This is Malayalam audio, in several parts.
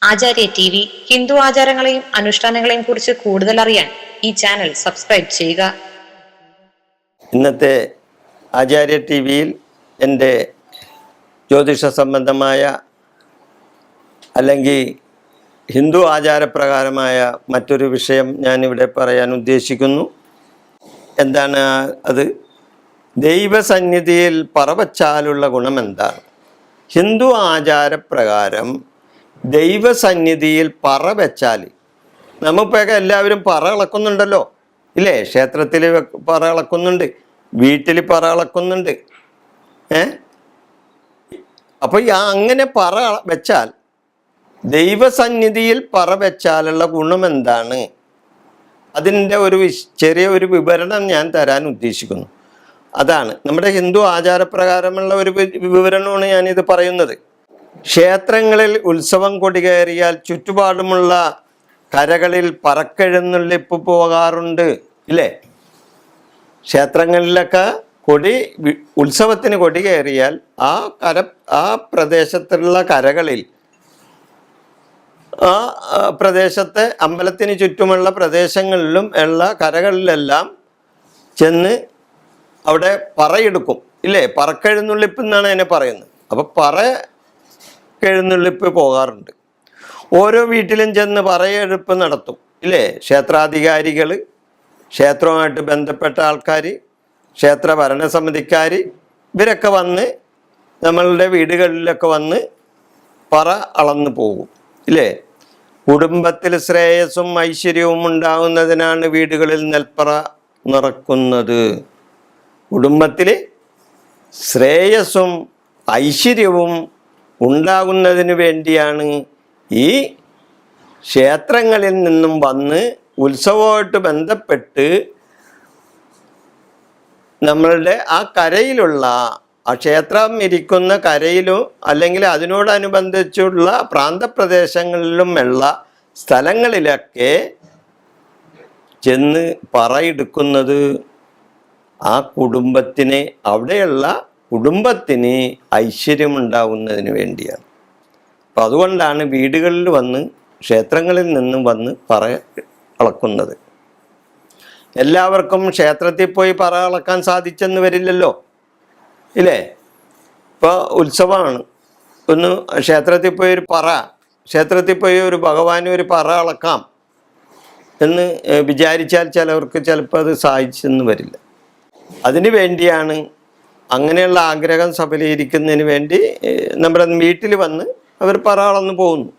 ആചാര്യ ടി വി ഹിന്ദു ആചാരങ്ങളെയും അനുഷ്ഠാനങ്ങളെയും കുറിച്ച് കൂടുതൽ അറിയാൻ ഈ ചാനൽ സബ്സ്ക്രൈബ് ചെയ്യുക. ഇന്നത്തെ ആചാര്യ ടി വിയിൽ എൻ്റെ ജ്യോതിഷ സംബന്ധമായ അല്ലെങ്കിൽ ഹിന്ദു ആചാരപ്രകാരമായ മറ്റൊരു വിഷയം ഞാനിവിടെ പറയാൻ ഉദ്ദേശിക്കുന്നു. എന്താണ് അത്? ദൈവസന്നിധിയിൽ പറവച്ചാലുള്ള ഗുണം എന്താണ്? ഹിന്ദു ആചാരപ്രകാരം ദൈവസന്നിധിയിൽ പറ വെച്ചാൽ, നമുക്കൊക്കെ എല്ലാവരും പറ ഇളക്കുന്നുണ്ടല്ലോ, ഇല്ലേ? ക്ഷേത്രത്തിൽ പറ ഇളക്കുന്നുണ്ട്, വീട്ടിൽ പറ ഇളക്കുന്നുണ്ട്. അപ്പോൾ അങ്ങനെ പറ വെച്ചാൽ, ദൈവസന്നിധിയിൽ പറ വെച്ചാലുള്ള ഗുണം എന്താണ്? അതിൻ്റെ ചെറിയ വിവരണം ഞാൻ തരാൻ ഉദ്ദേശിക്കുന്നു. അതാണ് നമ്മുടെ ഹിന്ദു ആചാരപ്രകാരമുള്ള ഒരു വിവരണമാണ് ഞാനിത് പറയുന്നത്. ക്ഷേത്രങ്ങളിൽ ഉത്സവം കൊടികയറിയാൽ ചുറ്റുപാടുമുള്ള കരകളിൽ പറക്കെഴുന്നള്ളിപ്പ് പോകാറുണ്ട്, ഇല്ലേ? ക്ഷേത്രങ്ങളിലൊക്കെ ഉത്സവത്തിന് കൊടി കയറിയാൽ ആ പ്രദേശത്തുള്ള കരകളിൽ, ആ പ്രദേശത്തെ അമ്പലത്തിന് ചുറ്റുമുള്ള പ്രദേശങ്ങളിലും ഉള്ള കരകളിലെല്ലാം ചെന്ന് അവിടെ പറയെടുക്കും, ഇല്ലേ? പറക്കെഴുന്നള്ളിപ്പ് എന്നാണ് അതിനെ പറയുന്നത്. അപ്പോൾ എഴുന്നള്ളിപ്പ് പോകാറുണ്ട്. ഓരോ വീട്ടിലും ചെന്ന് പറയെടുപ്പ് നടത്തും, ഇല്ലേ? ക്ഷേത്രാധികാരികൾ, ക്ഷേത്രവുമായിട്ട് ബന്ധപ്പെട്ട ആൾക്കാർ, ക്ഷേത്ര ഭരണസമിതിക്കാർ, ഇവരൊക്കെ വന്ന് നമ്മളുടെ വീടുകളിലൊക്കെ വന്ന് പറ അളന്നു പോകും, ഇല്ലേ? കുടുംബത്തിൽ ശ്രേയസ്സും ഐശ്വര്യവും ഉണ്ടാകുന്നതിനാണ് വീടുകളിൽ നെൽപ്പറ നിറക്കുന്നത്. കുടുംബത്തിൽ ശ്രേയസ്സും ഐശ്വര്യവും ഉണ്ടാകുന്നതിന് വേണ്ടിയാണ് ഈ ക്ഷേത്രങ്ങളിൽ നിന്നും വന്ന് ഉത്സവമായിട്ട് ബന്ധപ്പെട്ട് നമ്മളുടെ ആ കരയിലുള്ള, ആ ക്ഷേത്രം ഇരിക്കുന്ന കരയിലും അല്ലെങ്കിൽ അതിനോടനുബന്ധിച്ചുള്ള പ്രാന്തപ്രദേശങ്ങളിലും ഉള്ള സ്ഥലങ്ങളിലൊക്കെ ചെന്ന് പറയെടുക്കുന്നത് ആ കുടുംബത്തിന്, അവിടെയുള്ള കുടുംബത്തിന് ഐശ്വര്യമുണ്ടാകുന്നതിന് വേണ്ടിയാണ്. അപ്പം അതുകൊണ്ടാണ് വീടുകളിൽ വന്ന്, ക്ഷേത്രങ്ങളിൽ നിന്നും വന്ന് പറ അളക്കുന്നത്. എല്ലാവർക്കും ക്ഷേത്രത്തിൽ പോയി പറ അളക്കാൻ സാധിച്ചെന്ന് വരില്ലല്ലോ, ഇല്ലേ? ഇപ്പോൾ ഉത്സവമാണ്, ഒന്ന് ക്ഷേത്രത്തിൽ പോയി ക്ഷേത്രത്തിൽ പോയി ഒരു ഭഗവാന് ഒരു പറ അളക്കാം എന്ന് വിചാരിച്ചാൽ ചിലവർക്ക് ചിലപ്പോൾ അത് സാധിച്ചെന്ന് വരില്ല. അതിനു വേണ്ടിയാണ്, അങ്ങനെയുള്ള ആഗ്രഹം സഫലീകരിക്കുന്നതിന് വേണ്ടി നമ്മുടെ വീട്ടിൽ വന്ന് അവർ പറ അളന്ന് പോകുന്നു.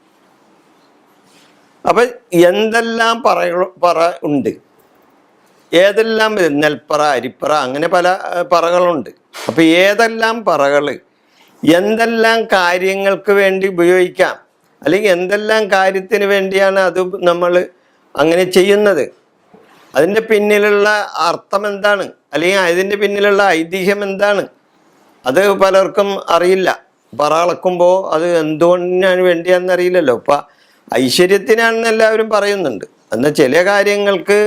അപ്പം എന്തെല്ലാം പറ ഉണ്ട്, ഏതെല്ലാം നെൽപ്പറ, അരിപ്പറ, അങ്ങനെ പല പറകളുണ്ട്. അപ്പം ഏതെല്ലാം പറകൾ എന്തെല്ലാം കാര്യങ്ങൾക്ക് വേണ്ടി ഉപയോഗിക്കാം, അല്ലെങ്കിൽ എന്തെല്ലാം കാര്യത്തിന് വേണ്ടിയാണ് അത് നമ്മൾ അങ്ങനെ ചെയ്യുന്നത്, അതിൻ്റെ പിന്നിലുള്ള അർത്ഥം എന്താണ്, അല്ലെങ്കിൽ അതിൻ്റെ പിന്നിലുള്ള ഐതിഹ്യം എന്താണ്, അത് പലർക്കും അറിയില്ല. പറ അളക്കുമ്പോൾ അത് എന്തുകൊണ്ടാണ് വേണ്ടിയാണെന്നറിയില്ലല്ലോ. ഇപ്പം ഐശ്വര്യത്തിനാണെന്ന് എല്ലാവരും പറയുന്നുണ്ട്. എന്നാൽ ചില കാര്യങ്ങൾക്ക്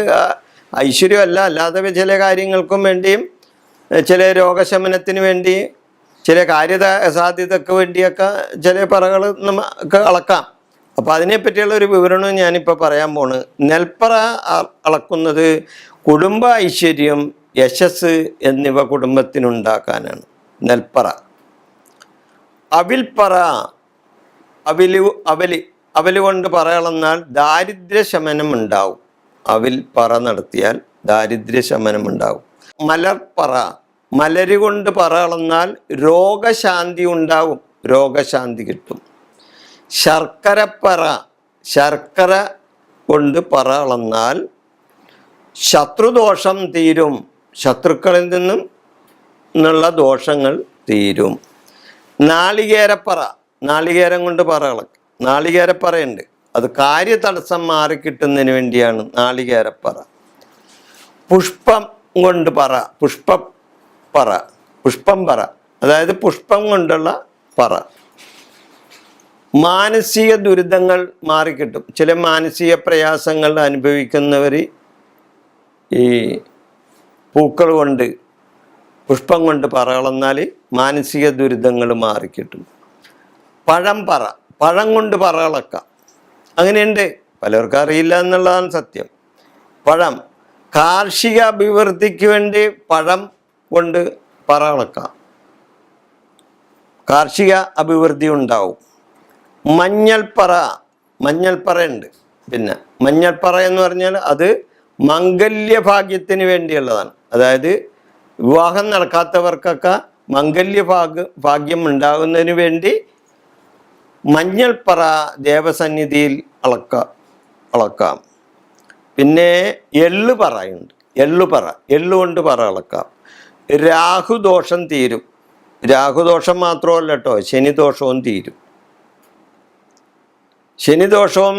ഐശ്വര്യമല്ല, അല്ലാതെ ചില കാര്യങ്ങൾക്കും വേണ്ടിയും, ചില രോഗശമനത്തിന് വേണ്ടി, ചില കാര്യസാധ്യതയ്ക്ക് വേണ്ടിയൊക്കെ ചില പറകൾ നമുക്ക് അളക്കാം. അപ്പോൾ അതിനെപ്പറ്റിയുള്ള ഒരു വിവരണവും ഞാനിപ്പോൾ പറയാൻ പോണ്. നെൽപ്പറ അളക്കുന്നത് കുടുംബ ഐശ്വര്യം, യശസ് എന്നിവ കുടുംബത്തിനുണ്ടാക്കാനാണ് നെൽപ്പറ. അവിൽപ്പറ, അവല് കൊണ്ട് പറ അളന്നാൽ ദാരിദ്ര്യശമനം ഉണ്ടാവും. അവിൽപ്പറ നടത്തിയാൽ ദാരിദ്ര്യശമനം ഉണ്ടാവും. മലർപ്പറ, മലര് കൊണ്ട് പറ അളന്നാൽ രോഗശാന്തി ഉണ്ടാവും, രോഗശാന്തി കിട്ടും. ശർക്കരപ്പറ, ശർക്കര കൊണ്ട് പറ അളന്നാൽ ശത്രുദോഷം തീരും, ശത്രുക്കളിൽ നിന്നുള്ള ദോഷങ്ങൾ തീരും. നാളികേരപ്പറ, നാളികേരം കൊണ്ട് പറ അളക്കും. നാളികേരപ്പറയുണ്ട്, അത് കാര്യതടസ്സം മാറിക്കിട്ടുന്നതിന് വേണ്ടിയാണ് നാളികേരപ്പറ. പുഷ്പം കൊണ്ട് പറ, പുഷ്പം പറ, അതായത് പുഷ്പം കൊണ്ടുള്ള പറ. മാനസിക ദുരിതങ്ങൾ മാറിക്കിട്ടും. ചില മാനസിക പ്രയാസങ്ങൾ അനുഭവിക്കുന്നവർ ഈ പൂക്കൾ കൊണ്ട്, പുഷ്പം കൊണ്ട് പറ അളന്നാൽ മാനസിക ദുരിതങ്ങൾ മാറിക്കിട്ടും. പഴം കൊണ്ട് പറ അളക്കാം. അങ്ങനെയുണ്ട്, പലർക്കും അറിയില്ല എന്നുള്ളതാണ് സത്യം. പഴം, കാർഷിക അഭിവൃദ്ധിക്ക് വേണ്ടി പഴം കൊണ്ട് പറ അളക്കാം, കാർഷിക അഭിവൃദ്ധി ഉണ്ടാവും. മഞ്ഞൾപ്പറ ഉണ്ട്. പിന്നെ മഞ്ഞൾപ്പറ എന്ന് പറഞ്ഞാൽ അത് മംഗല്യഭാഗ്യത്തിന് വേണ്ടിയുള്ളതാണ്. അതായത് വിവാഹം നടക്കാത്തവർക്കൊക്കെ ഭാഗ്യം ഉണ്ടാകുന്നതിന് വേണ്ടി മഞ്ഞൾപ്പറ ദേവസന്നിധിയിൽ അളക്കാം. പിന്നെ എള്ളുപറയുണ്ട്, എള്ളുകൊണ്ട് പറ അളക്കാം. രാഹുദോഷം തീരും. രാഹുദോഷം മാത്രമല്ല കേട്ടോ, ശനിദോഷവും തീരും. ശനിദോഷവും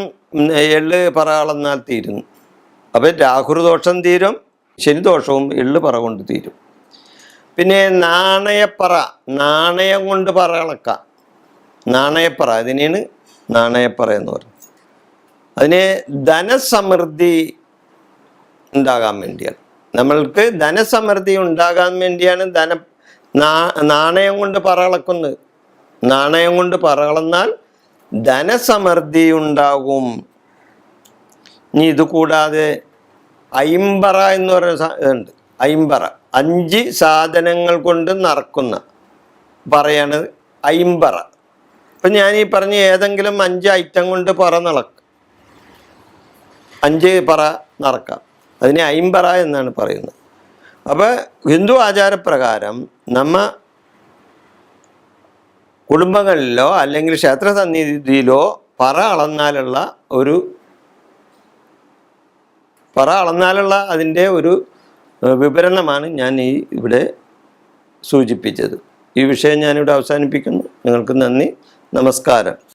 എള്ള് പറ അളന്നാൽ തീരുന്നു. അപ്പം രാഹുദോഷം തീരും, ശനിദോഷവും എള്ള് പറ കൊണ്ട് തീരും. പിന്നെ നാണയം കൊണ്ട് പറ അളക്കാം. നാണയപ്പറ, അതിനെയാണ് നാണയപ്പറ എന്ന് പറയുന്നത്. അതിന് ധനസമൃദ്ധി ഉണ്ടാകാൻ വേണ്ടിയാണ്. നമ്മൾക്ക് ധനസമൃദ്ധി ഉണ്ടാകാൻ വേണ്ടിയാണ് നാണയം കൊണ്ട് പറ അളക്കുന്നത്. നാണയം കൊണ്ട് പറ അളന്നാൽ ധനസമൃദ്ധി ഉണ്ടാകും. ഇനി ഇത് കൂടാതെ ഐമ്പറ എന്ന് പറയുന്ന ഇതുണ്ട്. ഐമ്പറ 5 സാധനങ്ങൾ കൊണ്ട് നിറക്കുന്ന പറയാണ് ഐമ്പറ. ഇപ്പം ഞാൻ ഈ പറഞ്ഞ ഏതെങ്കിലും 5 ഐറ്റം കൊണ്ട് പറ 5 പറ നിറക്കാം. അതിനെ ഐമ്പറ എന്നാണ് പറയുന്നത്. അപ്പോൾ ഹിന്ദു ആചാരപ്രകാരം കുടുംബങ്ങളിലോ അല്ലെങ്കിൽ ക്ഷേത്ര സന്നിധിയിലോ പറ അളന്നാലുള്ള അതിൻ്റെ ഒരു വിവരണമാണ് ഞാൻ ഇവിടെ സൂചിപ്പിച്ചത്. ഈ വിഷയം ഞാനിവിടെ അവസാനിപ്പിക്കുന്നു. നിങ്ങൾക്ക് നന്ദി, നമസ്കാരം.